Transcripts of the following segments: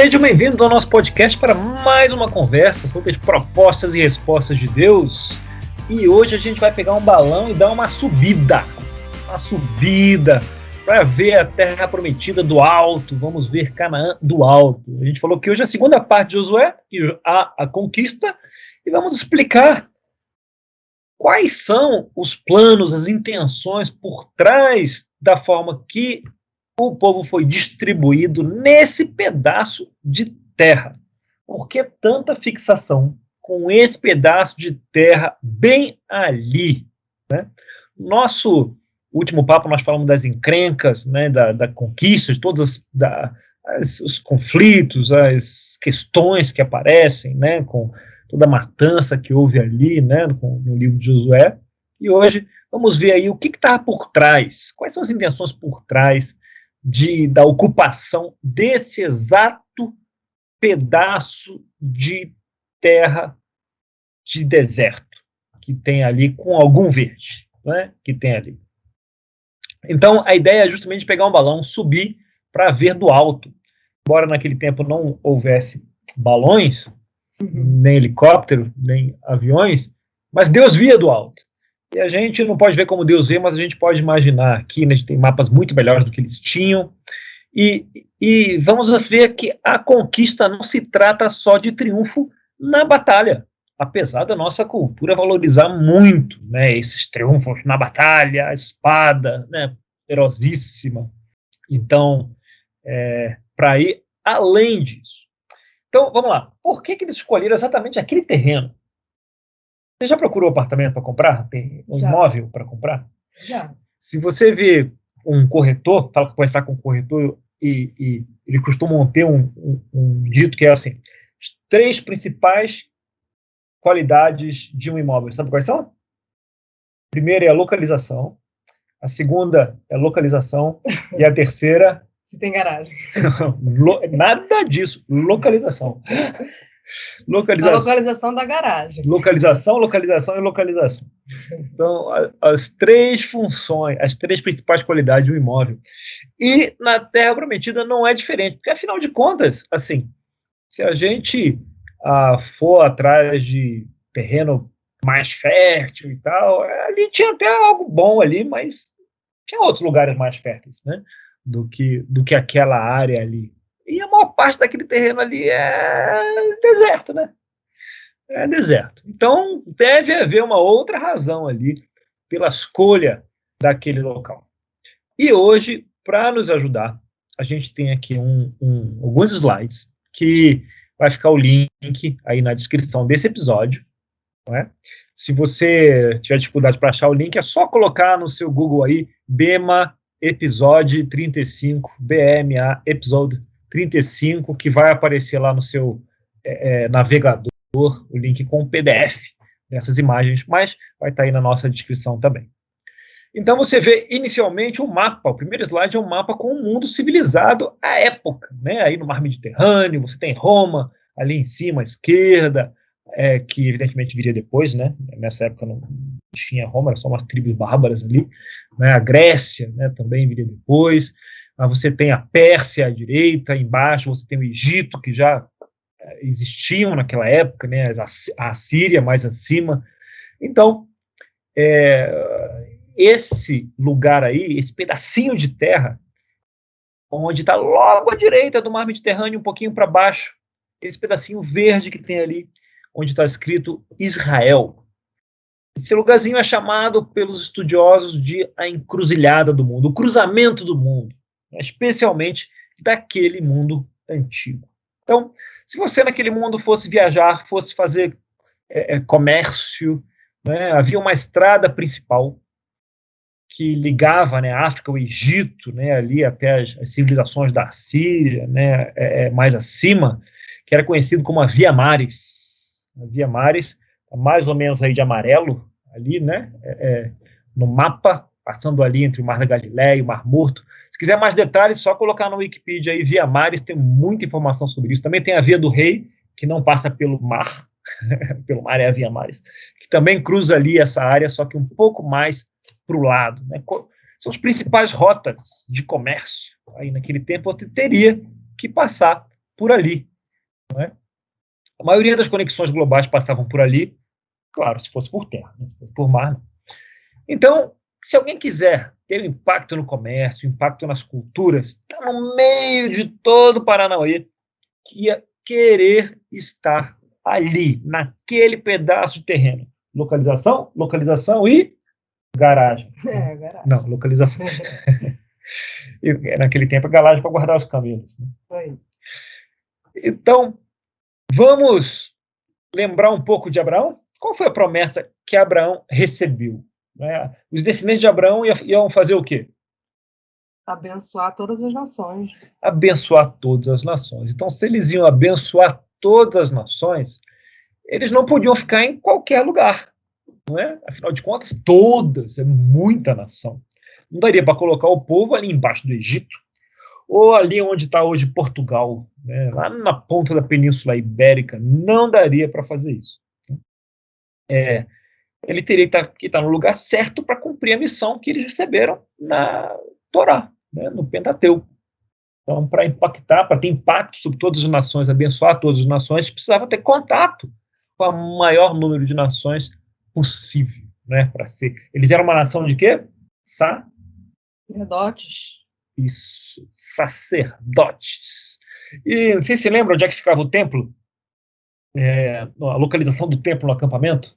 Sejam bem-vindos ao nosso podcast para mais uma conversa sobre as propostas e respostas de Deus. E hoje a gente vai pegar um balão e dar uma subida para ver a Terra Prometida do alto. Vamos ver Canaã do alto. A gente falou que hoje é a segunda parte de Josué, que há a conquista, e vamos explicar quais são os planos, as intenções por trás da forma que o povo foi distribuído nesse pedaço de terra. Por que tanta fixação com esse pedaço de terra bem ali? Né? Nosso último papo nós falamos das encrencas, né, da conquista, de todos os conflitos, as questões que aparecem, né, com toda a matança que houve ali, né, no livro de Josué. E hoje vamos ver aí o que está por trás, quais são as intenções por trás da ocupação desse exato pedaço de terra de deserto que tem ali, com algum verde, né, que tem ali. Então, a ideia é justamente pegar um balão, subir para ver do alto. Embora naquele tempo não houvesse balões, nem helicóptero, nem aviões, mas Deus via do alto. E a gente não pode ver como Deus vê, mas a gente pode imaginar aqui, né, a gente tem mapas muito melhores do que eles tinham, e vamos ver que a conquista não se trata só de triunfo na batalha, apesar da nossa cultura valorizar muito, né, esses triunfos na batalha, a espada, né, poderosíssima. Então, para ir além disso. Então, vamos lá. Por que eles escolheram exatamente aquele terreno? Você já procurou apartamento para comprar? Tem um imóvel para comprar? Já. Se você vê um corretor, fala que pode estar com um corretor e eles costumam ter um dito que é assim: as 3 principais qualidades de um imóvel. Sabe quais são? A primeira é a localização, a segunda é a localização e a terceira... Se tem garagem. Nada disso. Localização. A localização da garagem. Localização e localização. São as 3 funções, as 3 principais qualidades do imóvel. E na Terra Prometida não é diferente, porque afinal de contas, assim, se a gente for atrás de terreno mais fértil e tal, ali tinha até algo bom ali, mas tinha outros lugares mais férteis, né, do que aquela área ali. E a maior parte daquele terreno ali é deserto, né? É deserto. Então, deve haver uma outra razão ali pela escolha daquele local. E hoje, para nos ajudar, a gente tem aqui alguns slides que vai ficar o link aí na descrição desse episódio. Não é? Se você tiver dificuldade para achar o link, é só colocar no seu Google aí BEMA Episódio 35, BMA Episódio 35, que vai aparecer lá no seu navegador o link com o PDF dessas imagens, mas vai estar aí na nossa descrição também. Então você vê inicialmente um mapa, o primeiro slide é um mapa com o mundo civilizado à época, né? Aí no Mar Mediterrâneo, você tem Roma ali em cima à esquerda, que evidentemente viria depois, né? Nessa época não tinha Roma, era só umas tribos bárbaras ali, né? A Grécia, né, também viria depois. Você tem a Pérsia à direita, embaixo você tem o Egito, que já existiam naquela época, né, a Síria mais acima. Então, esse lugar aí, esse pedacinho de terra, onde está logo à direita do Mar Mediterrâneo, um pouquinho para baixo, esse pedacinho verde que tem ali, onde está escrito Israel. Esse lugarzinho é chamado pelos estudiosos de a encruzilhada do mundo, o cruzamento do mundo, especialmente daquele mundo antigo. Então, se você naquele mundo fosse viajar, fosse fazer comércio, né, havia uma estrada principal que ligava, né, a África, o Egito, né, ali até as civilizações da Síria, né, mais acima, que era conhecido como a Via Maris. A Via Maris, mais ou menos aí de amarelo, ali, né, no mapa, passando ali entre o Mar da Galileia e o Mar Morto. Se quiser mais detalhes, só colocar no Wikipedia aí, Via Maris, tem muita informação sobre isso. Também tem a Via do Rei, que não passa pelo mar, pelo mar é a Via Maris, que também cruza ali essa área, só que um pouco mais para o lado, né? São as principais rotas de comércio. Aí naquele tempo você teria que passar por ali. Não é? A maioria das conexões globais passavam por ali, claro, se fosse por terra, né? Se fosse por mar, não. Então, se alguém quiser ter um impacto no comércio, impacto nas culturas, está no meio de todo o Paranauê, que ia querer estar ali, naquele pedaço de terreno. Localização, localização e garagem. Garagem. Não, localização. E, naquele tempo, a garagem para guardar os camelos. Né? Aí. Então, vamos lembrar um pouco de Abraão? Qual foi a promessa que Abraão recebeu? Né? Os descendentes de Abraão iam fazer o quê? Abençoar todas as nações. Abençoar todas as nações. Então, se eles iam abençoar todas as nações, eles não podiam ficar em qualquer lugar. Não é? Afinal de contas, todas, é muita nação. Não daria para colocar o povo ali embaixo do Egito, ou ali onde está hoje Portugal, né? Lá na ponta da Península Ibérica. Não daria para fazer isso. Ele teria que estar no lugar certo para cumprir a missão que eles receberam na Torá, né? No Pentateuco. Então, para impactar, para ter impacto sobre todas as nações, abençoar todas as nações, precisava ter contato com o maior número de nações possível, né? Para ser. Eles eram uma nação de quê? Sacerdotes. Isso, sacerdotes. E não sei se você lembra onde é que ficava o templo, a localização do templo no acampamento,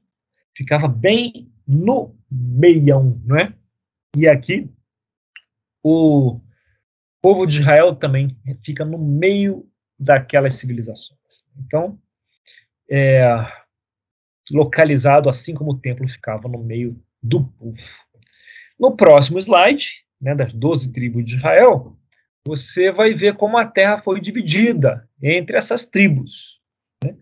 ficava bem no meião, não é? E aqui o povo de Israel também fica no meio daquelas civilizações. Então, localizado assim como o templo ficava no meio do povo. No próximo slide, né, das 12 tribos de Israel, você vai ver como a terra foi dividida entre essas tribos. Né?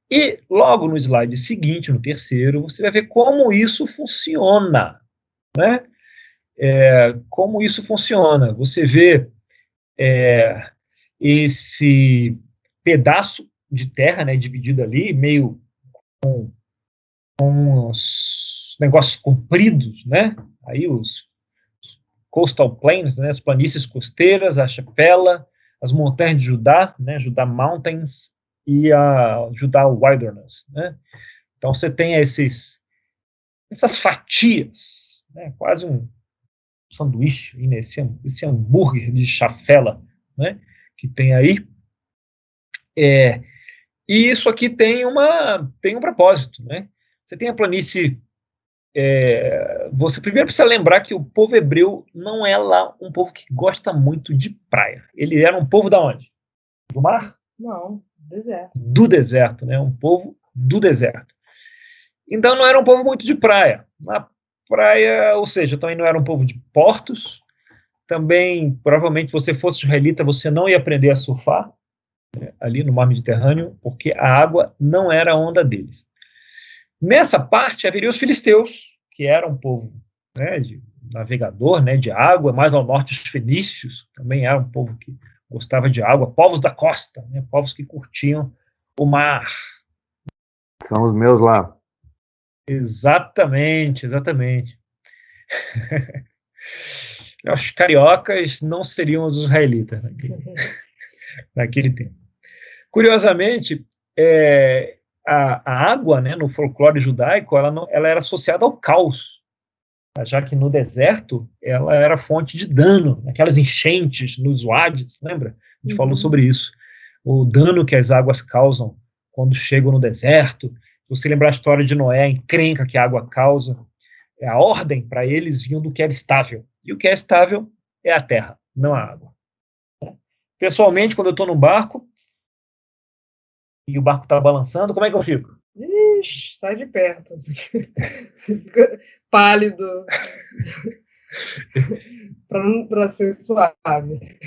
E logo no slide seguinte, no terceiro, você vai ver como isso funciona. Né? Como isso funciona. Você vê esse pedaço de terra, né, dividido ali, meio com uns negócios compridos, né? Aí os coastal plains, né, as planícies costeiras, a Shepela, as montanhas de Judá, né, Judá Mountains e a Judá Wilderness, né? Então você tem essas fatias, né, quase um sanduíche, né, esse hambúrguer de chafela, né, que tem aí. E isso aqui tem um propósito, né? Você tem a planície. Você primeiro precisa lembrar que o povo hebreu não é lá um povo que gosta muito de praia. Ele era um povo da onde? Do mar? Não, deserto. Do deserto, né? Um povo do deserto. Então não era um povo muito de praia. Na praia, ou seja, também não era um povo de portos. Também, provavelmente, você fosse israelita, você não ia aprender a surfar, né, ali no mar Mediterrâneo, porque a água não era a onda deles. Nessa parte, haveria os filisteus, que eram um povo, né, de navegador, né, de água, mais ao norte os fenícios, também era um povo que gostava de água, povos da costa, né, povos que curtiam o mar. São os meus lá. Exatamente. Os cariocas não seriam os israelitas naquele tempo. Curiosamente, a água, né, no folclore judaico, ela era associada ao caos, já que no deserto ela era fonte de dano, aquelas enchentes nos wadis, lembra? A gente falou sobre isso, o dano que as águas causam quando chegam no deserto. Se você lembrar a história de Noé, a encrenca que a água causa, a ordem para eles vinha do que era estável, e o que é estável é a terra, não a água. Pessoalmente, quando eu estou no barco, e o barco está balançando, como é que eu fico? Ixi, sai de perto. Assim. Fica pálido. Para ser suave.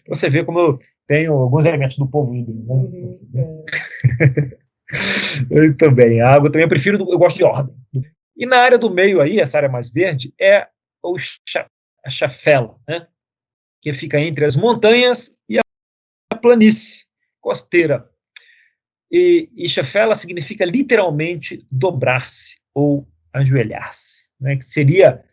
Você vê como eu tenho alguns elementos do povo híbrido. Né? Eu também. A água também eu prefiro, eu gosto de ordem. E na área do meio aí, essa área mais verde, é a chafela, né? Que fica entre as montanhas e a planície costeira. E chafela significa literalmente dobrar-se ou ajoelhar-se, né? Que seria,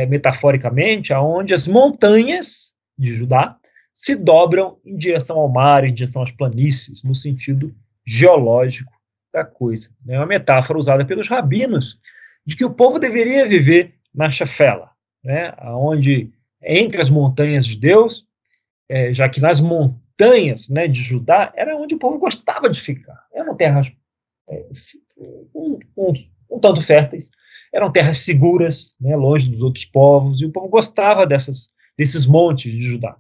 metaforicamente, aonde as montanhas de Judá se dobram em direção ao mar, em direção às planícies, no sentido geológico da coisa. É uma metáfora usada pelos rabinos de que o povo deveria viver na Shafela, né, onde, entre as montanhas de Deus, já que nas montanhas, né, de Judá, era onde o povo gostava de ficar. Eram terras um tanto férteis, eram terras seguras, né, longe dos outros povos, e o povo gostava desses montes de Judá.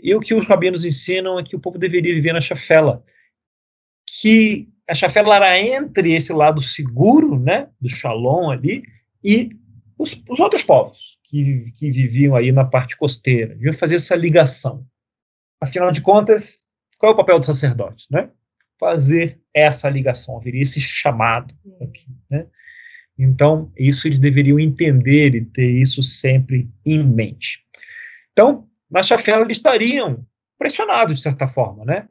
E o que os rabinos ensinam é que o povo deveria viver na Shafela, que a Shafela era entre esse lado seguro, né, do Shalom ali, e os outros povos que viviam aí na parte costeira, deviam fazer essa ligação. Afinal de contas, qual é o papel do sacerdote, né? Fazer essa ligação, haveria esse chamado aqui, né? Então, isso eles deveriam entender e ter isso sempre em mente. Então, na Shafela eles estariam pressionados, de certa forma, né?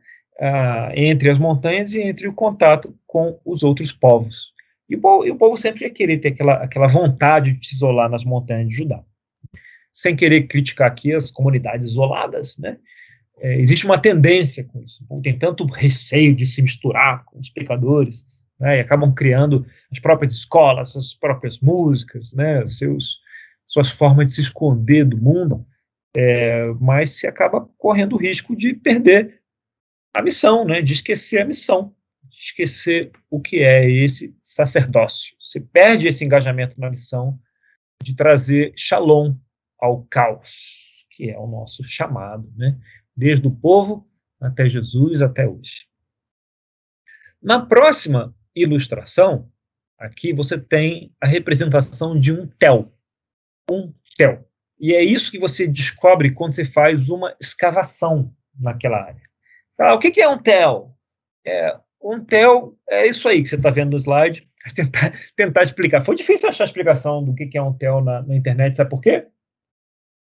Entre as montanhas e entre o contato com os outros povos. E o povo sempre ia querer ter aquela vontade de se isolar nas montanhas de Judá. Sem querer criticar aqui as comunidades isoladas, né? Existe uma tendência com isso. O povo tem tanto receio de se misturar com os pecadores, né? E acabam criando as próprias escolas, as próprias músicas, né? Suas formas de se esconder do mundo, mas se acaba correndo o risco de perder a missão, né, de esquecer a missão, de esquecer o que é esse sacerdócio. Você perde esse engajamento na missão de trazer shalom ao caos, que é o nosso chamado, né, desde o povo até Jesus, até hoje. Na próxima ilustração, aqui você tem a representação de um tel. E é isso que você descobre quando você faz uma escavação naquela área. O que é um tel? Um tel é isso aí que você está vendo no slide. Tentar explicar. Foi difícil achar a explicação do que é um tel na internet, sabe por quê?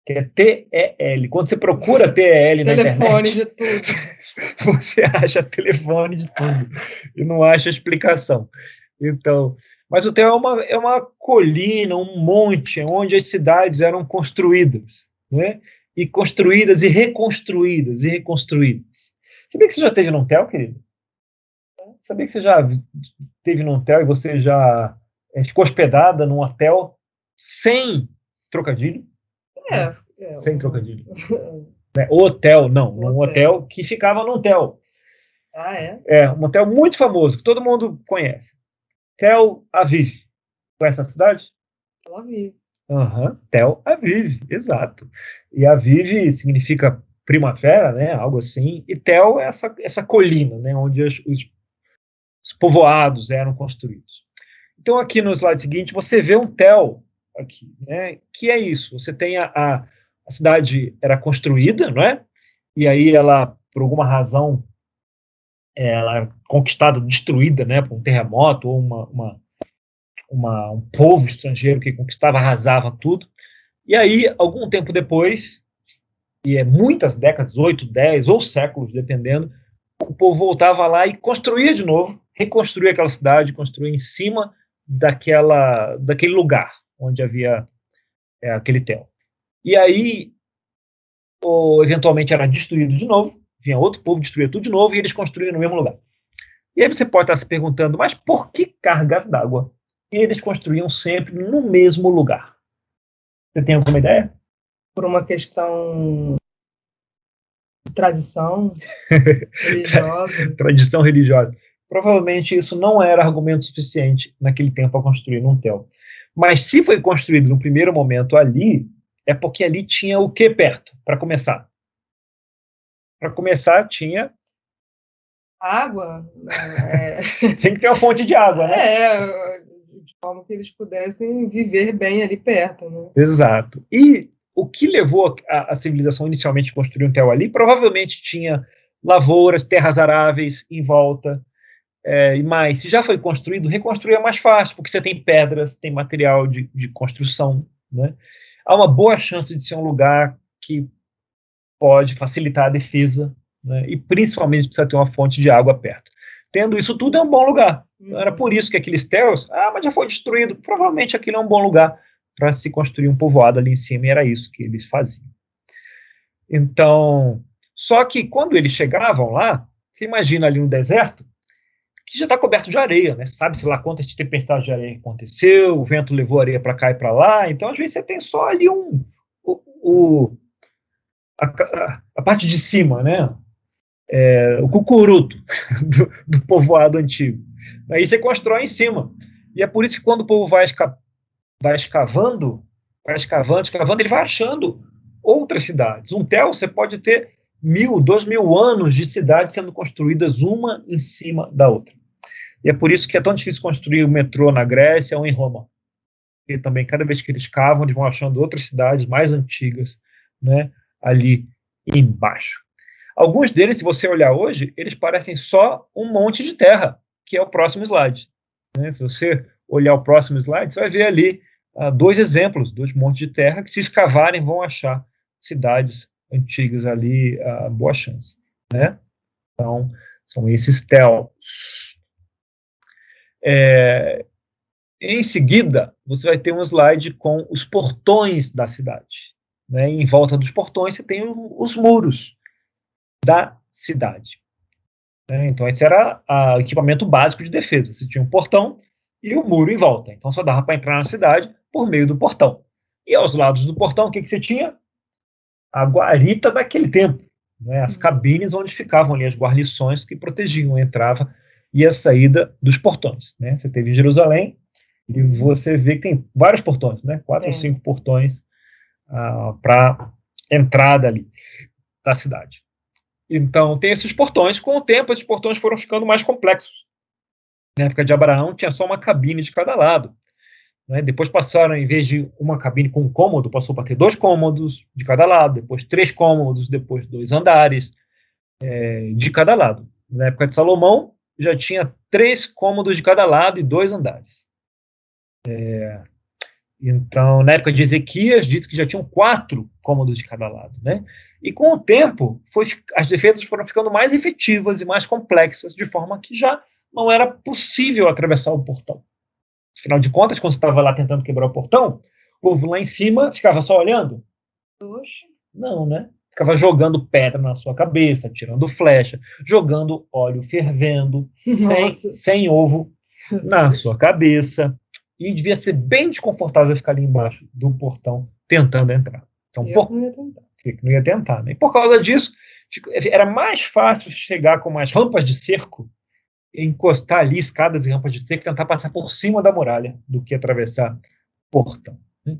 Que é TEL. Quando você procura TEL na internet... Telefone de tudo. Você acha telefone de tudo e não acha explicação. Então, mas o tel é uma colina, um monte, onde as cidades eram construídas, né? E construídas e reconstruídas e reconstruídas. Sabia que você já esteve num tel, querido? Sabia que você já esteve num hotel e você já ficou hospedada num hotel sem trocadilho? Sem trocadilho. Hotel, não. Num hotel que ficava num hotel. Um hotel muito famoso, que todo mundo conhece. Tel Aviv. Conhece a cidade? Tel Aviv. Tel Aviv, exato. E Aviv significa primavera, né? Algo assim. E Tel é essa colina, né? Onde os povoados eram construídos. Então, aqui no slide seguinte, você vê um tel aqui, né? Que é isso. Você tem a cidade era construída, não é? E aí ela, por alguma razão, ela é conquistada, destruída, né? Por um terremoto ou um povo estrangeiro que conquistava, arrasava tudo. E aí, algum tempo depois, e muitas décadas, 8, 10 ou séculos, dependendo, o povo voltava lá e construía de novo, reconstruía aquela cidade, construía em cima daquele lugar onde havia aquele tel. E aí, eventualmente era destruído de novo, vinha outro povo, destruía tudo de novo, e eles construíam no mesmo lugar. E aí você pode estar se perguntando, mas por que cargas d'água? E eles construíam sempre no mesmo lugar. Você tem alguma ideia? Por uma questão de tradição religiosa. Tradição religiosa. Provavelmente isso não era argumento suficiente naquele tempo para construir um tel. Mas se foi construído no primeiro momento ali, é porque ali tinha o que perto, para começar? Para começar, tinha... água. Tem que ter uma fonte de água, né? De forma que eles pudessem viver bem ali perto, né? Exato. E o que levou a civilização inicialmente a construir um tel ali, provavelmente tinha lavouras, terras aráveis em volta, mas se já foi construído, reconstruir é mais fácil, porque você tem pedras, tem material de construção, né? Há uma boa chance de ser um lugar que pode facilitar a defesa, né? E principalmente precisa ter uma fonte de água perto. Tendo isso tudo, é um bom lugar. Então, era por isso que aqueles tels, mas já foi destruído, provavelmente aquilo é um bom lugar para se construir um povoado ali em cima, e era isso que eles faziam. Então, só que quando eles chegavam lá, você imagina ali no deserto, que já está coberto de areia, né? Sabe-se lá quantas tempestades de areia aconteceu, o vento levou areia para cá e para lá, então às vezes você tem só ali a parte de cima, né? O cucuruto do povoado antigo. Aí você constrói em cima. E é por isso que quando o povo vai escavando, ele vai achando outras cidades. Um tel, você pode ter 1.000, 2.000 anos de cidades sendo construídas uma em cima da outra. E é por isso que é tão difícil construir o metrô na Grécia ou em Roma. E também, cada vez que eles cavam, eles vão achando outras cidades mais antigas, né, ali embaixo. Alguns deles, se você olhar hoje, eles parecem só um monte de terra, que é o próximo slide. Né? Se você olhar o próximo slide, você vai ver ali dois exemplos, dois montes de terra, que se escavarem vão achar cidades antigas ali, boa chance. Né? Então, são esses telos. Em seguida, você vai ter um slide com os portões da cidade. Né? E em volta dos portões você tem os muros da cidade. Então, esse era o equipamento básico de defesa. Você tinha um portão e o muro em volta. Então, só dava para entrar na cidade por meio do portão. E aos lados do portão, o que você tinha? A guarita daquele tempo. Né? As cabines onde ficavam ali as guarnições que protegiam a entrada e a saída dos portões. Né? Você teve em Jerusalém e você vê que tem vários portões, né? 4 ou 5 portões para entrada ali da cidade. Então, tem esses portões. Com o tempo, esses portões foram ficando mais complexos. Na época de Abraão, tinha só uma cabine de cada lado. Né? Depois passaram, em vez de uma cabine com um cômodo, passou para ter 2 cômodos de cada lado, depois 3 cômodos, depois 2 andares de cada lado. Na época de Salomão, já tinha 3 cômodos de cada lado e 2 andares. Então, na época de Ezequias, diz que já tinham 4 cômodos de cada lado. Né? E com o tempo, as defesas foram ficando mais efetivas e mais complexas, de forma que já não era possível atravessar o portão. Afinal de contas, quando você estava lá tentando quebrar o portão, o povo lá em cima ficava só olhando? Oxe. Não, né? Ficava jogando pedra na sua cabeça, tirando flecha, jogando óleo fervendo, sem ovo, na sua cabeça. E devia ser bem desconfortável ficar ali embaixo do portão tentando entrar. Então, não ia tentar. Né? E por causa disso, era mais fácil chegar com umas rampas de cerco, encostar ali escadas e rampas de cerco e tentar passar por cima da muralha do que atravessar o portão. Né?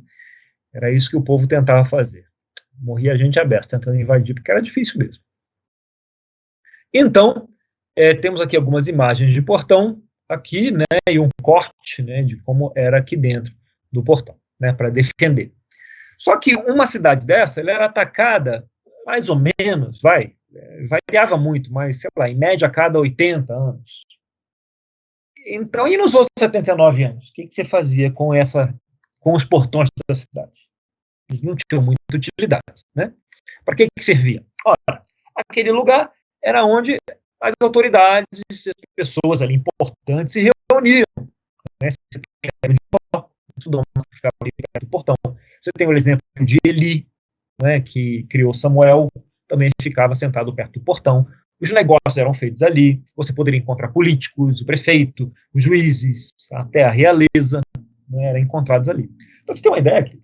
Era isso que o povo tentava fazer. Morria gente aberta tentando invadir, porque era difícil mesmo. Então, temos aqui algumas imagens de portão aqui, né, e um corte, né, de como era aqui dentro do portão, né, para defender. Só que uma cidade dessa, ela era atacada mais ou menos, variava muito, mas, sei lá, em média a cada 80 anos. Então, e nos outros 79 anos? O que você fazia com os portões da cidade? Eles não tinham muita utilidade, né? Para que servia? Ora, aquele lugar era onde as autoridades, as pessoas ali importantes se reuniam. Né? Você tem o portão. Você tem o exemplo de Eli, né, que criou Samuel, também ficava sentado perto do portão. Os negócios eram feitos ali. Você poderia encontrar políticos, o prefeito, os juízes, até a realeza, né, eram encontrados ali. Então, você tem uma ideia aqui.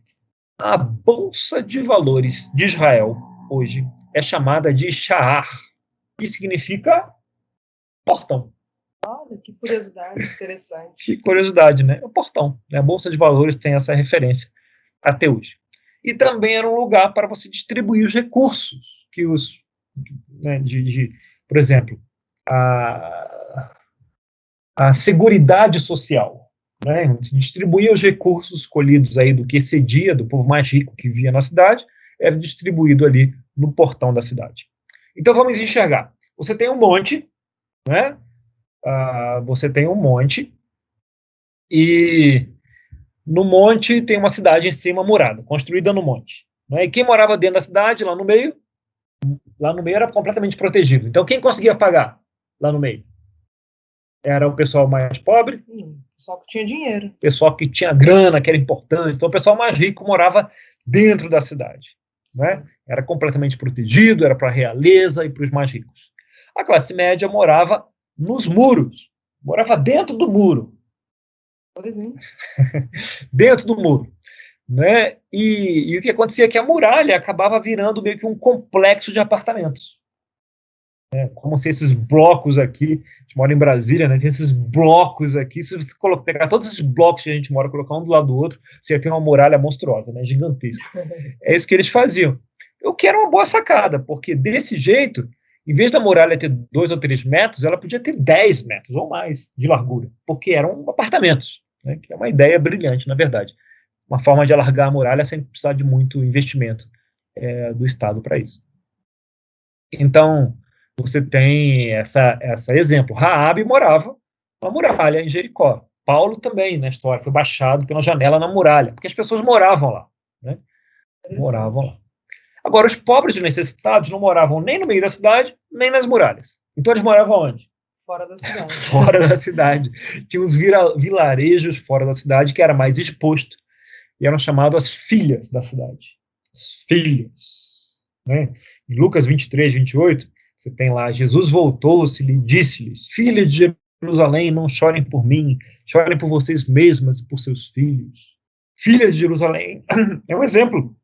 A Bolsa de Valores de Israel, hoje, é chamada de Sha'ar, que significa portão. Olha, que curiosidade interessante. Que curiosidade, né? O portão. Né? A Bolsa de Valores tem essa referência até hoje. E também era um lugar para você distribuir os recursos que né, por exemplo, a Seguridade Social. Né? Se distribuía os recursos escolhidos aí do que excedia, do povo mais rico que vivia na cidade, era distribuído ali no portão da cidade. Então vamos enxergar. Você tem um monte, né? Você tem um monte, e no monte tem uma cidade em cima murada, construída no monte. Né? E quem morava dentro da cidade, lá no meio era completamente protegido. Então quem conseguia pagar lá no meio? Era o pessoal mais pobre, pessoal que tinha dinheiro. Pessoal que tinha grana, que era importante. Então o pessoal mais rico morava dentro da cidade. né? Era completamente protegido, era para a realeza e para os mais ricos. A classe média morava nos muros, morava dentro do muro, Pois é. dentro do muro, né? E o que acontecia é que a muralha acabava virando meio que um complexo de apartamentos. Como se esses blocos aqui, a gente mora em Brasília, né? Tem esses blocos aqui, se você pegar todos esses blocos que a gente mora, colocar um do lado do outro, você ia ter uma muralha monstruosa, né? Gigantesca. É isso que eles faziam. O que era uma boa sacada, porque desse jeito, em vez da muralha ter 2 ou 3 metros, ela podia ter 10 metros ou mais de largura, porque eram apartamentos, né? Que é uma ideia brilhante, na verdade. Uma forma de alargar a muralha sem precisar de muito investimento do Estado para isso. Então, você tem essa exemplo. Raabe morava na muralha em Jericó. Paulo também, na história, foi baixado pela janela na muralha, porque as pessoas moravam lá, né? Moravam lá. Agora, os pobres e necessitados não moravam nem no meio da cidade, nem nas muralhas. Então, eles moravam onde? Fora da cidade. Fora da cidade. Tinha uns vilarejos fora da cidade que era mais exposto, e eram chamados as filhas da cidade. As filhas. Né? Em Lucas 23, 28, você tem lá, Jesus voltou-se e disse-lhes, filhas de Jerusalém, não chorem por mim, chorem por vocês mesmas e por seus filhos. Filhas de Jerusalém é um exemplo.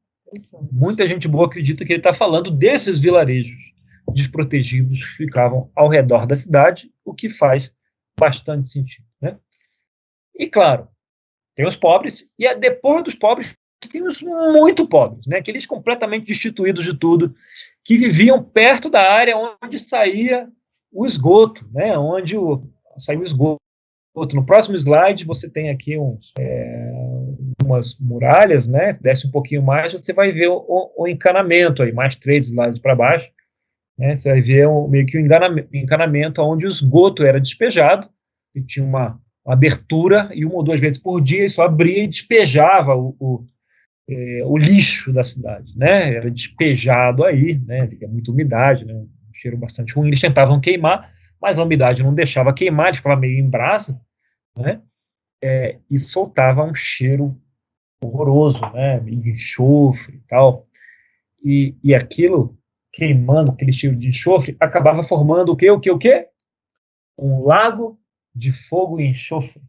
Muita gente boa acredita que ele está falando desses vilarejos desprotegidos que ficavam ao redor da cidade, o que faz bastante sentido. Né? E, claro, tem os pobres, e depois dos pobres, tem os muito pobres, né? Aqueles completamente destituídos de tudo, que viviam perto da área onde saía o esgoto, né? Onde saiu o esgoto. No próximo slide, você tem aqui umas muralhas, né? Desce um pouquinho mais, você vai ver o encanamento, aí, mais 3 slides para baixo. Né? Você vai ver meio que o encanamento onde o esgoto era despejado, e tinha uma abertura, e 1 ou 2 vezes por dia isso abria e despejava o lixo da cidade, né? Era despejado aí, né? Havia muita umidade, né? Um cheiro bastante ruim. Eles tentavam queimar, mas a umidade não deixava queimar, ele ficava meio em brasa, né? E soltava um cheiro horroroso, né? Meio de enxofre e tal. E aquilo, queimando aquele cheiro de enxofre, acabava formando o quê? Um lago de fogo e enxofre,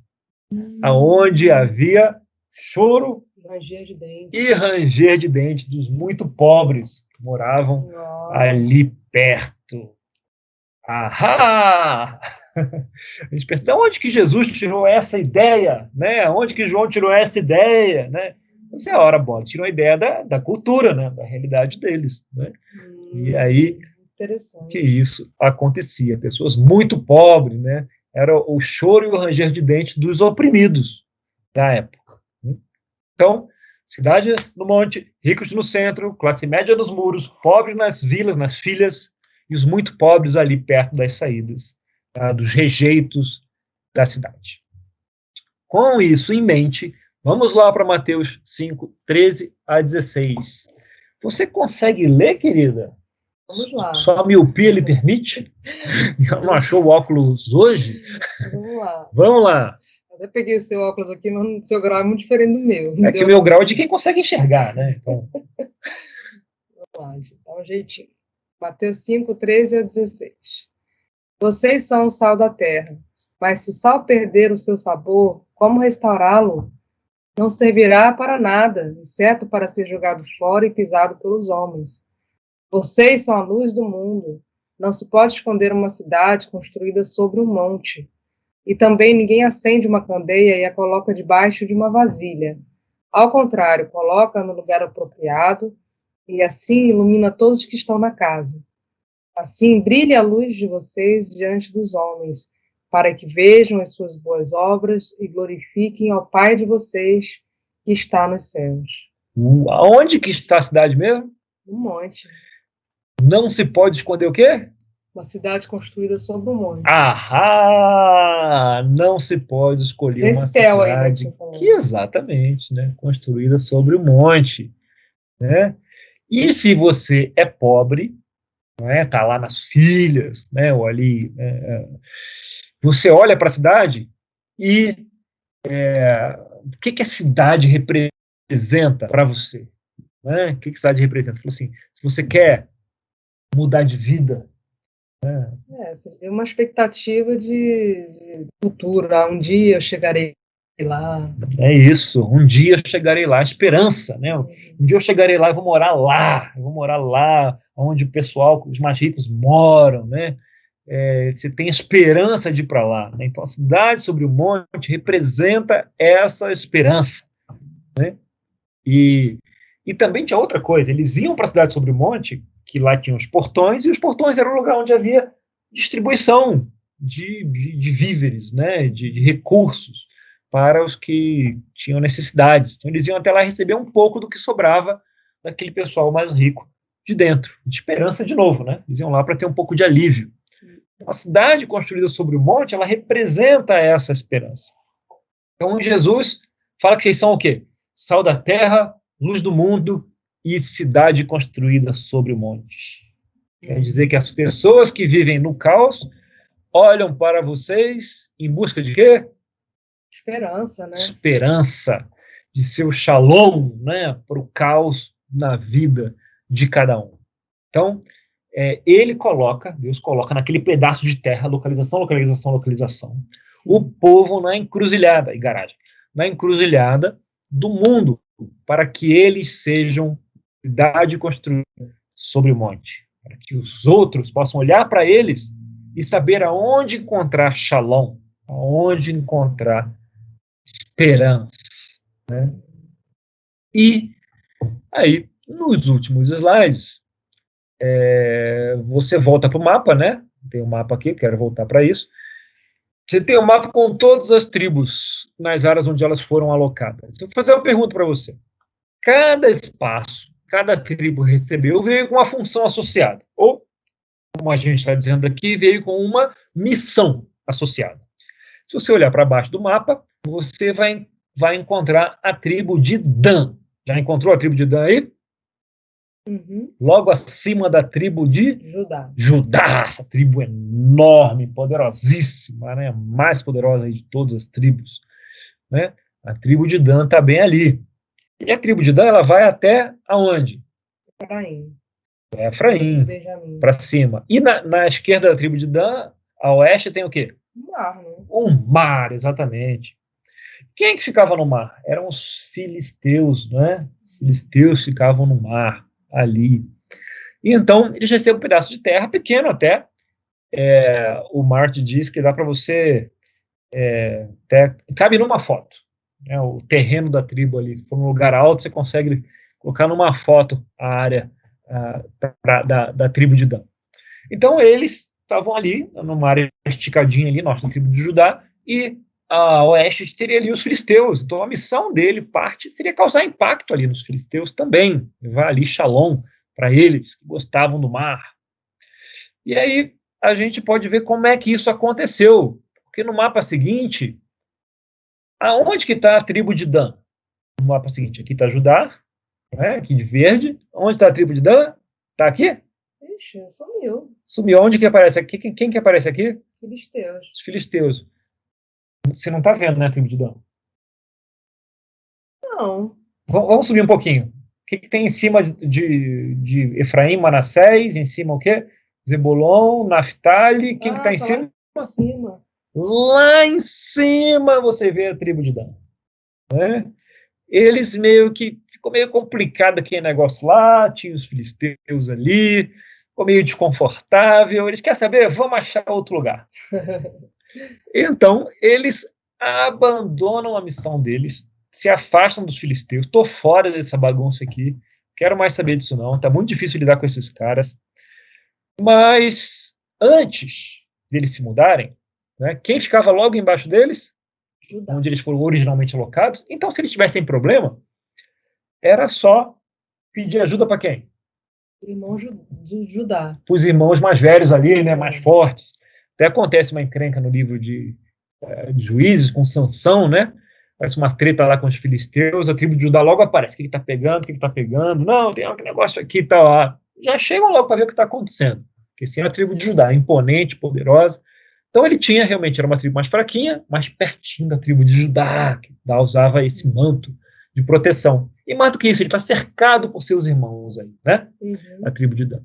aonde havia choro Ranger de dente. e ranger de dentes dos muito pobres que moravam ali perto. Ahá! A gente pensa, de onde que Jesus tirou essa ideia? Né? Onde que João tirou essa ideia? Né? Essa é a hora boa, tirou a ideia da cultura, né? Da realidade deles. Né? E aí, que isso acontecia. Pessoas muito pobres, né? Era o choro e o ranger de dentes dos oprimidos da época. Então, cidade no monte, ricos no centro, classe média nos muros, pobres nas vilas, nas filhas, e os muito pobres ali perto das saídas, dos rejeitos da cidade. Com isso em mente, vamos lá para Mateus 5, 13 a 16. Você consegue ler, querida? Vamos lá. Só a miopia lhe permite? Não achou o óculos hoje? Vamos lá. Vamos lá. Até peguei o seu óculos aqui, no seu grau é muito diferente do meu. É que o meu grau é de quem consegue enxergar, né? Então... Vamos lá, dá um jeitinho. Mateus 5, 13 a 16. Vocês são o sal da terra, mas se o sal perder o seu sabor, como restaurá-lo? Não servirá para nada, exceto para ser jogado fora e pisado pelos homens. Vocês são a luz do mundo. Não se pode esconder uma cidade construída sobre um monte. E também ninguém acende uma candeia e a coloca debaixo de uma vasilha. Ao contrário, coloca no lugar apropriado e assim ilumina todos que estão na casa. Assim brilhe a luz de vocês diante dos homens, para que vejam as suas boas obras e glorifiquem ao Pai de vocês que está nos céus. Aonde que está a cidade mesmo? Um monte. Não se pode esconder o quê? Uma cidade construída sobre um monte. Ahá! Não se pode escolher uma cidade que exatamente, né, construída sobre um monte, né? E se você é pobre, né, tá lá nas filhas, né, ou ali, você olha para a cidade e o que a cidade representa para você? né? O que essa cidade representa? Ele falou assim, se você quer mudar de vida, né? Seria uma expectativa de futuro. Um dia eu chegarei lá. É isso, um dia eu chegarei lá, esperança, né? Um dia eu chegarei lá e vou morar lá onde o pessoal, os mais ricos moram, né? Você tem esperança de ir para lá, né? Então a cidade sobre o monte representa essa esperança, né? E também tinha outra coisa, eles iam para a cidade sobre o monte, que lá tinham os portões, e os portões eram o lugar onde havia distribuição de víveres, né? de recursos para os que tinham necessidades. Então eles iam até lá receber um pouco do que sobrava daquele pessoal mais rico de dentro, de esperança de novo, né? Eles iam lá para ter um pouco de alívio. A cidade construída sobre o monte, ela representa essa esperança. Então Jesus fala que vocês são o quê? Sal da terra, luz do mundo e cidade construída sobre o monte. Quer dizer que as pessoas que vivem no caos olham para vocês em busca de quê? Esperança, né? Esperança, de seu shalom, né, para o caos na vida de cada um. Então, Deus coloca naquele pedaço de terra, localização, o povo na encruzilhada, na encruzilhada do mundo, para que eles sejam cidade construída sobre o monte, para que os outros possam olhar para eles e saber aonde encontrar shalom, aonde encontrar esperança, né? E aí, nos últimos slides, você volta para o mapa, né? Tem um mapa aqui, quero voltar para isso. Você tem um mapa com todas as tribos nas áreas onde elas foram alocadas. Eu vou fazer uma pergunta para você. Cada espaço, cada tribo recebeu, veio com uma função associada. Ou, como a gente está dizendo aqui, veio com uma missão associada. Se você olhar para baixo do mapa, você vai encontrar a tribo de Dan. Já encontrou a tribo de Dan aí? Uhum. Logo acima da tribo de Judá. Essa tribo enorme, poderosíssima, né? A mais poderosa de todas as tribos, né? A tribo de Dan está bem ali. E a tribo de Dan, ela vai até aonde? Efraim, para cima. E na esquerda da tribo de Dan, a oeste, tem o quê? Um mar, né? Um mar, exatamente. Quem é que ficava no mar? Eram os filisteus, né? Os filisteus ficavam no mar, ali. E então, eles recebem um pedaço de terra, pequeno até. O Martin diz que dá para você... cabe numa foto. Né? O terreno da tribo ali. Se for num lugar alto, você consegue colocar numa foto a área da tribo de Dan. Então, eles estavam ali, numa área esticadinha ali, nossa tribo de Judá, e a oeste teria ali os filisteus. Então, a missão dele, seria causar impacto ali nos filisteus também, levar ali shalom para eles, que gostavam do mar. E aí, a gente pode ver como é que isso aconteceu, porque no mapa seguinte, aonde que está a tribo de Dan? No mapa seguinte, aqui está Judá, né, aqui de verde. Onde está a tribo de Dan? Está aqui? Ixi, sumiu. Sumiu. Onde que aparece aqui? Quem que aparece aqui? Filisteus. Os filisteus. Você não está vendo, né, a tribo de Dan? Não. Vamos subir um pouquinho. O que tem em cima de Efraim, Manassés? Em cima o quê? Zebulon, Naftali. Quem que está em cima? Lá em cima. Lá em cima você vê a tribo de Dan. Né? Eles ficou meio complicado aquele negócio lá, tinha os filisteus ali, ficou meio desconfortável. Eles querem saber? Vamos achar outro lugar. Então, eles abandonam a missão deles, se afastam dos filisteus. Estou fora dessa bagunça aqui, quero mais saber disso não, está muito difícil lidar com esses caras. Mas, antes deles se mudarem, né, quem ficava logo embaixo deles? Judá. Onde eles foram originalmente alocados. Então, se eles tivessem problema, era só pedir ajuda para quem? Irmão de Judá. Para os irmãos mais velhos ali, né, mais fortes. Até acontece uma encrenca no livro de Juízes com Sansão, né? Parece uma treta lá com os filisteus, a tribo de Judá logo aparece. O que está pegando? O que está pegando? Não, tem um negócio aqui e tal. Já chegam logo para ver o que está acontecendo. Porque sim, a tribo de Judá, imponente, poderosa. Então ele realmente era uma tribo mais fraquinha, mais pertinho da tribo de Judá, que usava esse manto de proteção. E mais do que isso, ele está cercado por seus irmãos aí, né? Uhum. A tribo de Dan.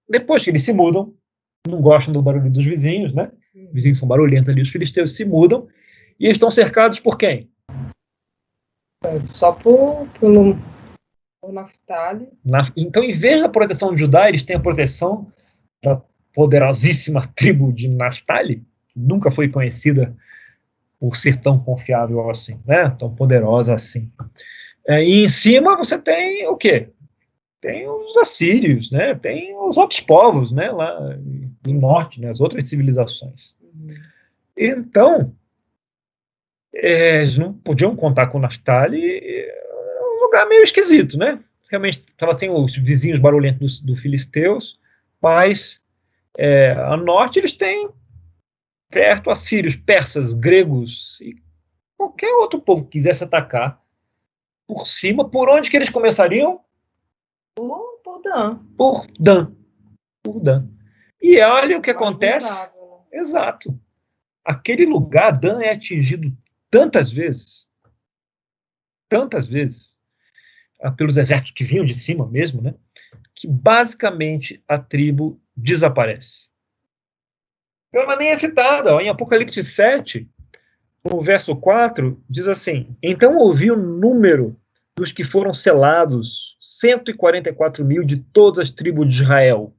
Depois que eles se mudam, não gostam do barulho dos vizinhos, né? Os vizinhos são barulhentos ali, os filisteus se mudam e eles estão cercados por quem? Só por Naftali. Então, em vez da proteção de Judá, eles têm a proteção da poderosíssima tribo de Naftali, que nunca foi conhecida por ser tão confiável assim, né? Tão poderosa assim. E em cima você tem o quê? Tem os assírios, né? Tem os outros povos, né? Lá no norte, né? As outras civilizações. Uhum. Então, eles não podiam contar com Naftali, um lugar meio esquisito, né? Realmente estava sem os vizinhos barulhentos dos filisteus, mas a norte eles têm perto assírios, persas, gregos e qualquer outro povo que quisesse atacar por cima. Por onde que eles começariam? Por Dan. Por Dan. Por Dan. E olha o que acontece. Vulnerável, né? Exato. Aquele lugar, Dan é atingido tantas vezes, pelos exércitos que vinham de cima mesmo, né? Que basicamente a tribo desaparece. Ela nem é citada, ó, em Apocalipse 7, no verso 4, diz assim: então ouvi o número dos que foram selados, 144.000 de todas as tribos de Israel.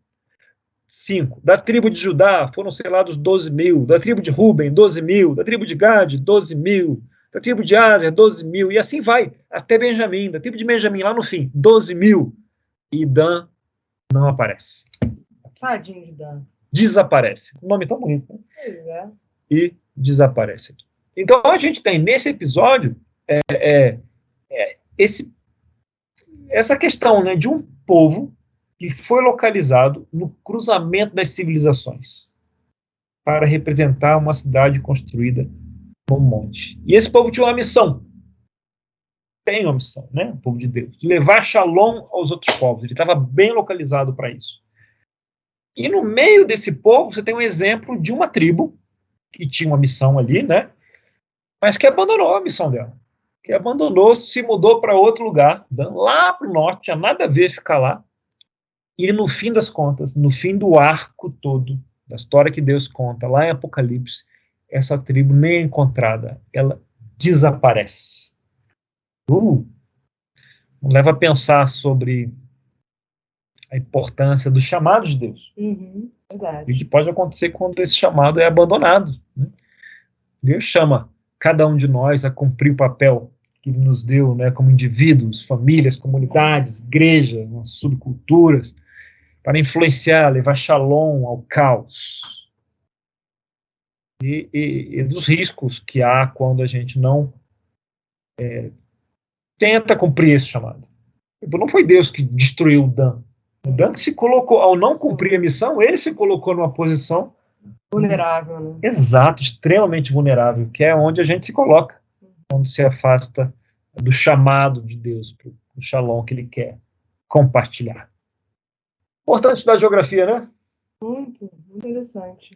5. Da tribo de Judá foram selados 12.000, da tribo de Ruben, 12.000, da tribo de Gade, 12.000, da tribo de Aser, 12.000, e assim vai, até Benjamim, da tribo de Benjamim, lá no fim, 12.000. E Dan não aparece. Tadinho de Dan. Desaparece. Um nome tão bonito, né? Pois é. E desaparece. Então a gente tem nesse episódio essa questão, né, de um povo que foi localizado no cruzamento das civilizações para representar uma cidade construída no monte. E esse povo tinha uma missão. Tem uma missão, né? O povo de Deus. De levar Shalom aos outros povos. Ele estava bem localizado para isso. E no meio desse povo, você tem um exemplo de uma tribo que tinha uma missão ali, né? Mas que abandonou a missão dela. Que abandonou, se mudou para outro lugar, lá para o norte, tinha nada a ver ficar lá. E no fim das contas, no fim do arco todo, da história que Deus conta, lá em Apocalipse, essa tribo nem é encontrada, ela desaparece. Leva a pensar sobre a importância do chamado de Deus. Uhum, verdade. E o que pode acontecer quando esse chamado é abandonado, né? Deus chama cada um de nós a cumprir o papel que Ele nos deu, né, como indivíduos, famílias, comunidades, igrejas, subculturas, para influenciar, levar Shalom ao caos. E dos riscos que há quando a gente não tenta cumprir esse chamado. Não foi Deus que destruiu o Dan. O Dan que se colocou, ao não cumprir a missão, ele se colocou numa posição vulnerável, né? Exato, extremamente vulnerável, que é onde a gente se coloca, quando se afasta do chamado de Deus, para o Shalom que Ele quer compartilhar. Importante estudar geografia, né? Muito interessante.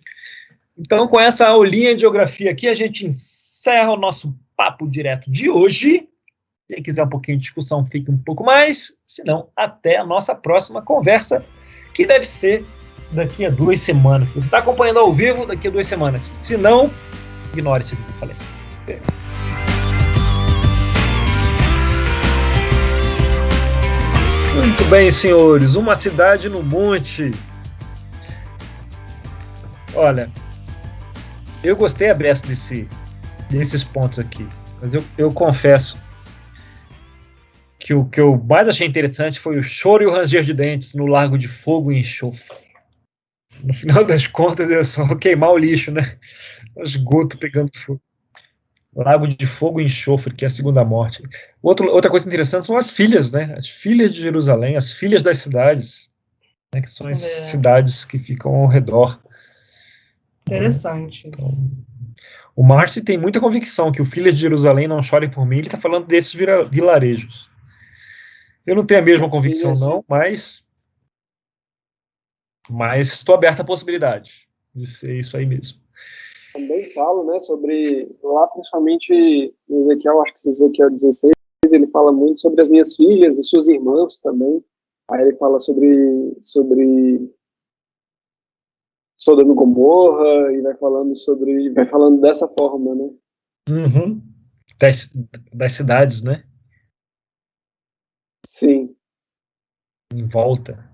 Então, com essa aulinha de geografia aqui, a gente encerra o nosso papo direto de hoje. Se quem quiser um pouquinho de discussão, fique um pouco mais. Se não, até a nossa próxima conversa, que deve ser daqui a 2 semanas. Se você está acompanhando ao vivo, daqui a 2 semanas. Se não, ignore isso que eu falei. Muito bem, senhores. Uma cidade no monte. Olha, eu gostei a beça desses pontos aqui. Mas eu confesso que o que eu mais achei interessante foi o choro e o ranger de dentes no Lago de Fogo e Enxofre. No final das contas, é só queimar o lixo, né? O esgoto pegando fogo. Lago de Fogo e Enxofre, que é a segunda morte. Outra coisa interessante são as filhas, né? As filhas de Jerusalém, as filhas das cidades, né? Que são as cidades que ficam ao redor. Interessante. Então, o Martin tem muita convicção que o Filhas de Jerusalém não chorem por mim. Ele está falando desses vilarejos. Eu não tenho a mesma convicção, não, mas estou aberto à possibilidade de ser isso aí mesmo. Também falo, né, sobre lá, principalmente em Ezequiel, acho que Ezequiel 16, ele fala muito sobre as minhas filhas e suas irmãs também. Aí ele fala sobre Sodoma e Gomorra e vai falando dessa forma, né? Uhum. Das cidades, né? Sim. Em volta.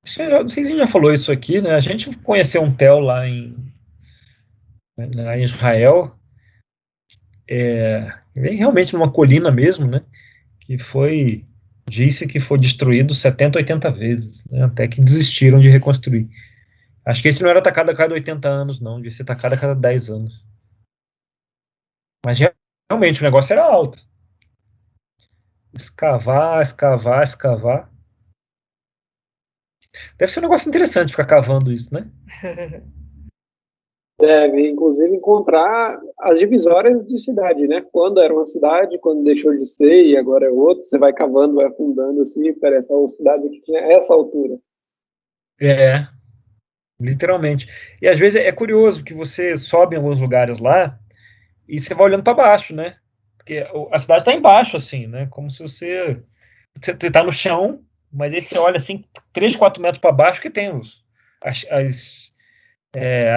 Não sei se a gente já falou isso aqui, né? A gente conheceu um Tel lá em Israel, realmente numa colina mesmo, né? Disse que foi destruído 70, 80 vezes, né? Até que desistiram de reconstruir. Acho que esse não era atacado a cada 80 anos, não, devia ser atacado a cada 10 anos. Mas realmente o negócio era alto. Escavar, escavar, escavar. Deve ser um negócio interessante ficar cavando isso, né? Deve, inclusive, encontrar as divisórias de cidade, né? Quando era uma cidade, quando deixou de ser e agora é outra. Você vai cavando, vai afundando assim, parece uma cidade que tinha essa altura. Literalmente. E às vezes é curioso que você sobe em alguns lugares lá e você vai olhando para baixo, né? Porque a cidade está embaixo, assim, né? Como se você está no chão, mas aí você olha assim, 3, 4 metros para baixo que tem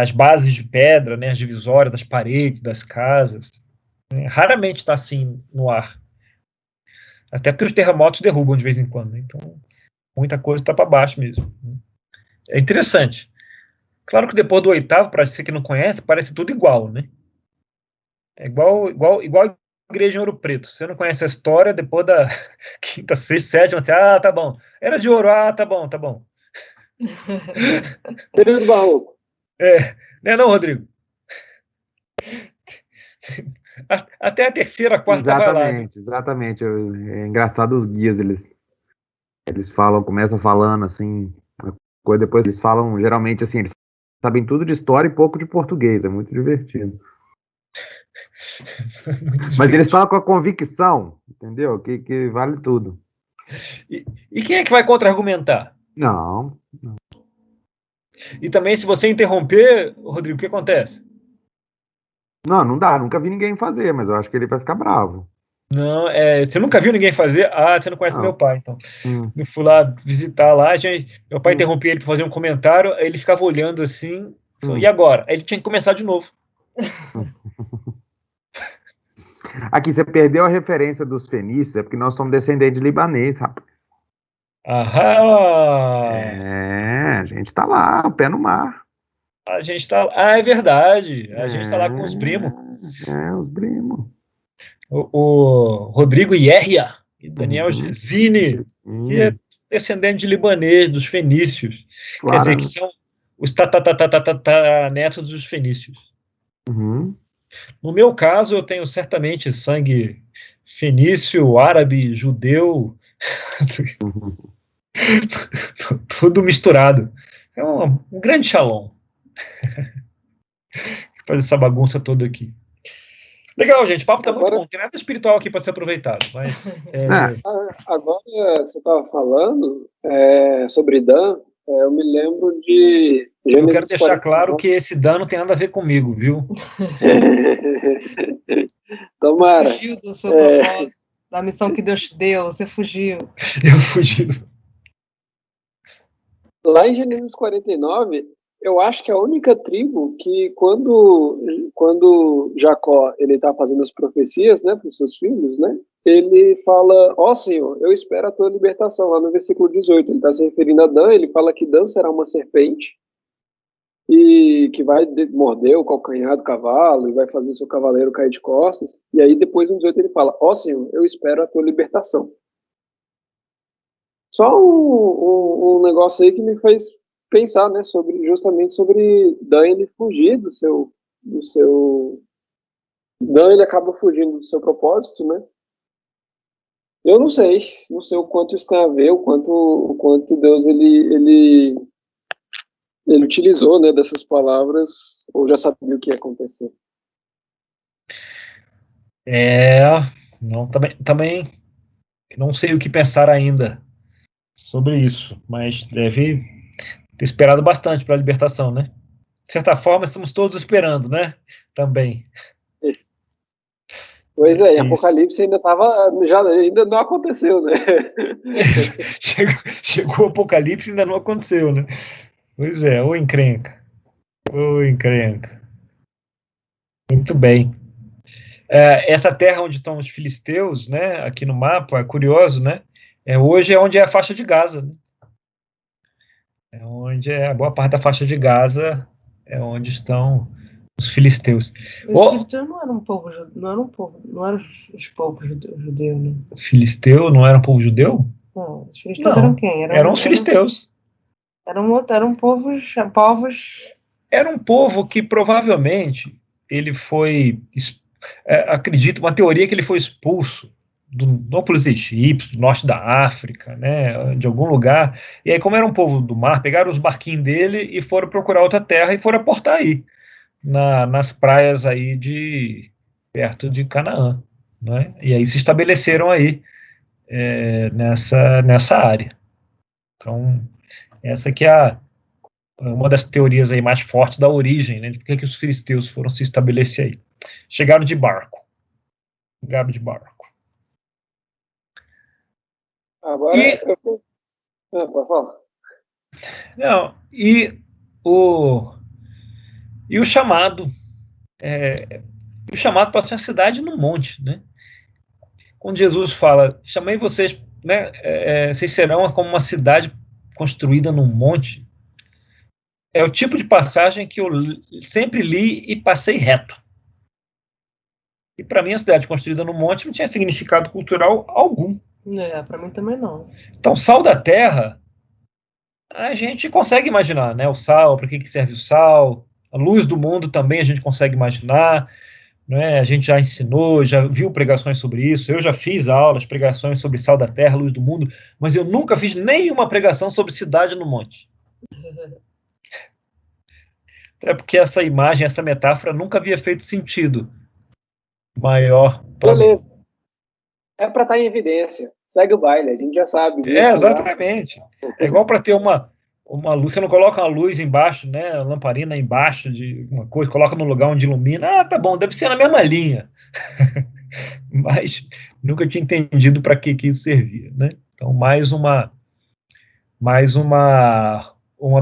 as bases de pedra, né? As divisórias das paredes, das casas. Né? Raramente está assim no ar. Até porque os terremotos derrubam de vez em quando. Né? Então, muita coisa está para baixo mesmo. É interessante. Claro que depois do oitavo, para você que não conhece, parece tudo igual, né? É igual a igreja em Ouro Preto. Você não conhece a história, depois da quinta, sexta, sétima, você, tá bom. Era de ouro, tá bom, tá bom. Período barroco. Né não, Rodrigo? Até a terceira, a quarta vai lá. Né? Exatamente. É engraçado os guias, eles falam, começam falando assim, depois eles falam, geralmente assim, eles sabem tudo de história e pouco de português, é muito divertido. Mas eles falam com a convicção, entendeu? Que vale tudo. E quem é que vai contra-argumentar? Não. E também, se você interromper, Rodrigo, o que acontece? Não dá, nunca vi ninguém fazer, mas eu acho que ele vai ficar bravo. Não, você nunca viu ninguém fazer? Você não conhece meu pai, então. Eu fui lá visitar lá, meu pai interrompia ele para fazer um comentário, aí ele ficava olhando assim, e agora? Aí ele tinha que começar de novo. Aqui, você perdeu a referência dos fenícios, é porque nós somos descendentes de libanês, rapaz. Aham! A gente tá lá, o pé no mar. A gente tá. É verdade. A gente tá lá com os primos. Os primos. O Rodrigo Ierria e Daniel Gesine, que é descendente de libanês, dos fenícios. Claro. Quer dizer, que são os netos dos fenícios. No meu caso, eu tenho certamente sangue fenício, árabe, judeu, tudo misturado. É um grande shalom. Fazer essa bagunça toda aqui. Legal, gente. O papo tá muito bom. Tem nada espiritual aqui para ser aproveitado. Mas, Agora você estava falando sobre Dan. Eu me lembro de Gênesis. Eu quero deixar claro que esse Dan não tem nada a ver comigo, viu? Tomara. Você fugiu do seu propósito, da missão que Deus te deu, você fugiu. Eu fugi. Lá em Gênesis 49, eu acho que é a única tribo que quando Jacó ele está fazendo as profecias, né, para os seus filhos, né, ele fala, Senhor, eu espero a tua libertação, lá no versículo 18, ele está se referindo a Dan, ele fala que Dan será uma serpente e que vai morder o calcanhar do cavalo e vai fazer seu cavaleiro cair de costas, e aí depois no 18 ele fala, Senhor, eu espero a tua libertação. Só um negócio aí que me fez pensar, né, justamente sobre Dan ele fugir do seu Dan ele acaba fugindo do seu propósito, né? Eu não sei o quanto isso tem a ver, o quanto Deus ele utilizou, né, dessas palavras, ou já sabia o que ia acontecer. Também não sei o que pensar ainda sobre isso, mas deve ter esperado bastante para a libertação, né? De certa forma, estamos todos esperando, né? Também. Pois é, e Isso. Apocalipse ainda ainda não aconteceu, né? Chegou o Apocalipse e ainda não aconteceu, né? Pois é, ô encrenca. Ô encrenca. Muito bem. Essa terra onde estão os filisteus, né, aqui no mapa, é curioso, né? Hoje é onde é a faixa de Gaza, né? É onde a boa parte da faixa de Gaza é onde estão os filisteus. Os filisteus não eram um povo, não eram os povos judeus, né? Filisteu não era um povo judeu? Não, os filisteus Não, eram quem? eram os filisteus. Eram povos. Era um povo que provavelmente ele foi, acredito, uma teoria que ele foi expulso não pelos egípcios, do norte da África, né, de algum lugar. E aí, como era um povo do mar, pegaram os barquinhos dele e foram procurar outra terra e foram aportar aí, nas praias aí perto de Canaã, né? E aí se estabeleceram aí nessa área. Então, essa aqui é uma das teorias aí mais fortes da origem, né, de por que os filisteus foram se estabelecer aí. Chegaram de barco. Agora, pode falar. Não, e o chamado para ser uma cidade no monte, né? Quando Jesus fala, chamei vocês, né? Vocês serão como uma cidade construída num monte. É o tipo de passagem que eu sempre li e passei reto. E para mim a cidade construída no monte não tinha significado cultural algum. Para mim também não. Então, sal da terra, a gente consegue imaginar, né? O sal, para que serve o sal? A luz do mundo também a gente consegue imaginar, né? A gente já ensinou, já viu pregações sobre isso. Eu já fiz aulas, pregações sobre sal da terra, luz do mundo, mas eu nunca fiz nenhuma pregação sobre cidade no monte. É porque essa imagem, essa metáfora nunca havia feito sentido maior. Beleza. É para estar em evidência. Segue o baile, a gente já sabe. Exatamente. É igual para ter uma luz, você não coloca uma luz embaixo, né, a lamparina embaixo de uma coisa, coloca no lugar onde ilumina. Tá bom, deve ser na mesma linha. Mas nunca tinha entendido para que isso servia, né? Então, mais uma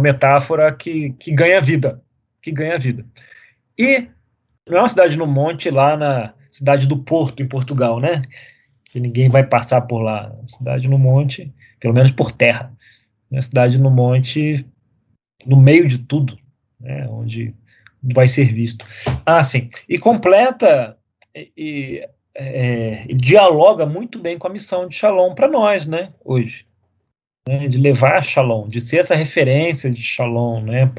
metáfora que ganha vida, E não é uma cidade no monte lá na cidade do Porto, em Portugal, né? Que ninguém vai passar por lá. Cidade no monte, pelo menos por terra. Uma cidade no monte, no meio de tudo, né? Onde vai ser visto. Sim. E completa e dialoga muito bem com a missão de Shalom para nós, né? Hoje. Né, de levar a Shalom, de ser essa referência de Shalom, né,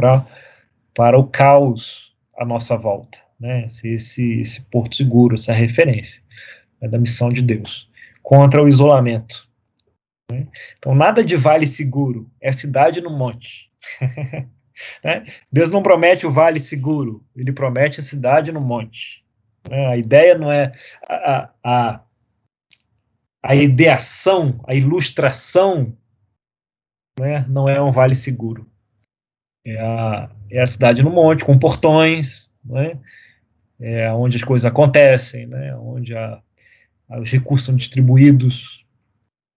para o caos à nossa volta, né, esse porto seguro, essa referência, né, da missão de Deus, contra o isolamento. Né? Então, nada de vale seguro, é cidade no monte. Né? Deus não promete o vale seguro, ele promete a cidade no monte. Né? A ideia não é a ideação, a ilustração, né, não é um vale seguro. É a cidade no monte, com portões, né, onde as coisas acontecem, né, onde os recursos são distribuídos.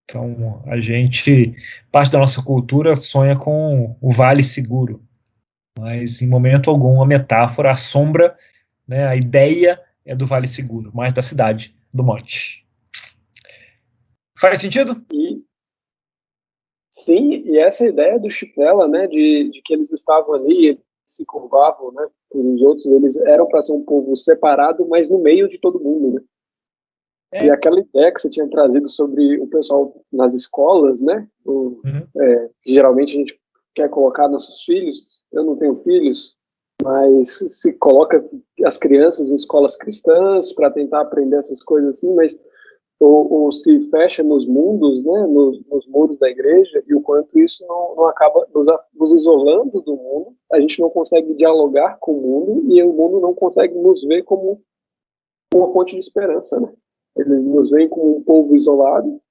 Então, parte da nossa cultura sonha com o vale seguro, mas em momento algum a metáfora, a sombra, né, a ideia é do vale seguro, mas da cidade, do monte. Faz sentido? Sim, e essa ideia do Chipela, né, de que eles estavam ali, eles se curvavam, né, os outros, eles eram para ser um povo separado, mas no meio de todo mundo, né? E aquela ideia que você tinha trazido sobre o pessoal nas escolas, né, que geralmente a gente quer colocar nossos filhos, eu não tenho filhos, mas se coloca as crianças em escolas cristãs para tentar aprender essas coisas assim, mas ou se fecha nos mundos, né, nos muros da igreja, e o quanto isso não acaba nos isolando do mundo, a gente não consegue dialogar com o mundo, e o mundo não consegue nos ver como uma fonte de esperança, né? Eles nos veem como um povo isolado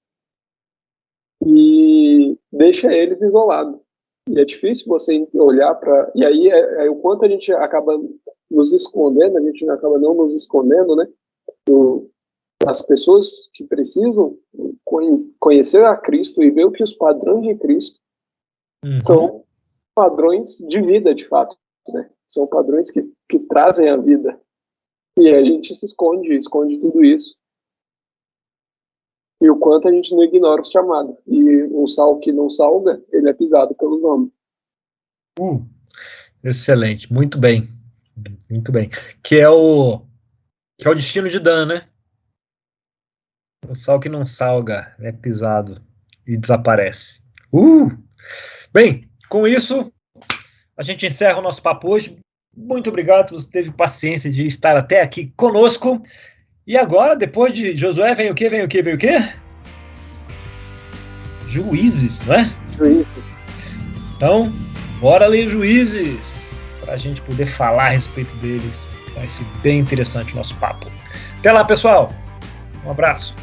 e deixa eles isolados. E é difícil você olhar para... E aí é o quanto a gente acaba nos escondendo, a gente acaba não nos escondendo, né? as pessoas que precisam conhecer a Cristo e ver o que os padrões de Cristo são padrões de vida, de fato, né? São padrões que trazem a vida. E a gente se esconde tudo isso. E o quanto a gente não ignora o chamado. E o sal que não salga, ele é pisado pelos homens. Excelente, muito bem. Muito bem. Que é o destino de Dan, né? O sal que não salga é pisado e desaparece. Bem, com isso, a gente encerra o nosso papo hoje. Muito obrigado, você teve paciência de estar até aqui conosco. E agora, depois de Josué, vem o quê? Juízes, não é? Juízes. Então, bora ler Juízes, para a gente poder falar a respeito deles. Vai ser bem interessante o nosso papo. Até lá, pessoal. Um abraço.